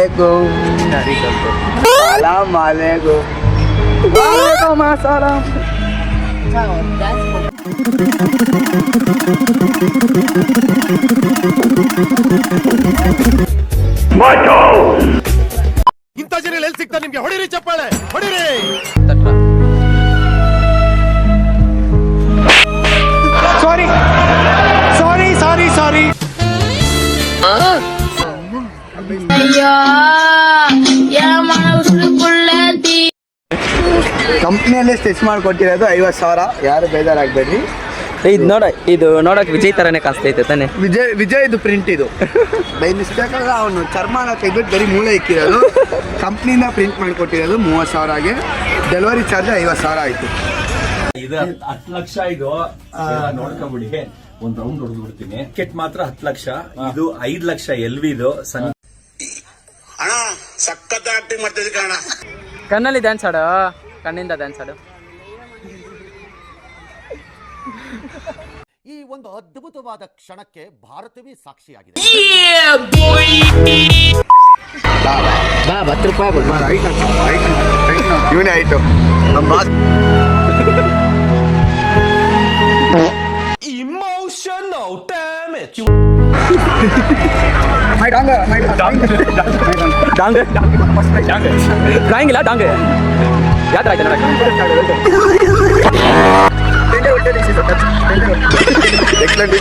alaikum. Salam alaikum. Walaikum assalam. ಇಂಥ ಜನ ಎಲ್ಲಿ ಸಿಗ್ತಾರೆ ನಿಮ್ಗೆ? ಹೊಡಿರಿ ಚಪ್ಪಾಳೆ, ಹೊಡಿರಿ. ಸಾರಿ ಸಾರಿ ಸಾರಿ ಸಾರಿ. ಕಂಪ್ನಿಯಲ್ಲೇ ಸ್ಟಿಚ್ ಮಾಡಿಕೊಟ್ಟಿರೋದು 50,000. ಯಾರು ಬೇಜಾರಾಗಬೇಡ್ರಿ. ಇದು ನೋಡಕ್ ವಿಜಯ್ ತರನೇ ಕಾಸ್ತೈತೆ ತಾನೆ. ವಿಜಯ್ ಪ್ರಿಂಟ್ ಇದು. ಬೈ ಮಿಸ್ಟೇಕ್ ಅವನು ಚರ್ಮನ ತೆಗೆದ್ಬಿಟ್ಟು ಬರೀ ಮೂಳೆ ಇಕ್ಕಿರೋದು. ಕಂಪ್ನಿಯಿಂದ ಪ್ರಿಂಟ್ ಮಾಡಿಕೊಟ್ಟಿರೋದು 30,000ಗೆ. ಡೆಲಿವರಿ ಚಾರ್ಜ್ 50,000 ಆಯ್ತು. ಇದು 10 ಲಕ್ಷ. ಇದು ನೋಡ್ಕೊಬಿಡಿ, ಒಂದ್ ರೌಂಡ್ ಹೊಡೆದು ಬಿಡ್ತೀನಿ. ಟಿಕೆಟ್ ಮಾತ್ರ 10 ಲಕ್ಷ. ಇದು 5 ಲಕ್ಷ ಎಲ್ವಿದು. ಸಖತ್ ಆಕ್ಟಿಂಗ್ ಮಾಡ್ತಿದ್ದೆ ಕಣ. ಕಣ್ಣಲ್ಲಿ ಡ್ಯಾನ್ಸ್ ಆಡು, ಕಣ್ಣಿಂದ ಡ್ಯಾನ್ಸ್ ಆಡು. ಈ ಒಂದು ಅದ್ಭುತವಾದ ಕ್ಷಣಕ್ಕೆ ಭಾರತವೇ ಸಾಕ್ಷಿಯಾಗಿದೆ. ಬಾ 10 ರೂಪಾಯಿ ಇವನೇ ಆಯ್ತು ನಮ್ಮ ಬಾಸ್. Emotional damage. ಡ್ರಾಯಿಂಗ್ ಇಲ್ಲ ಡಾಂಗ್ ಯಾತ್ರ ಆಯ್ತು ನೋಡಕ್ಕೆ. Excellent.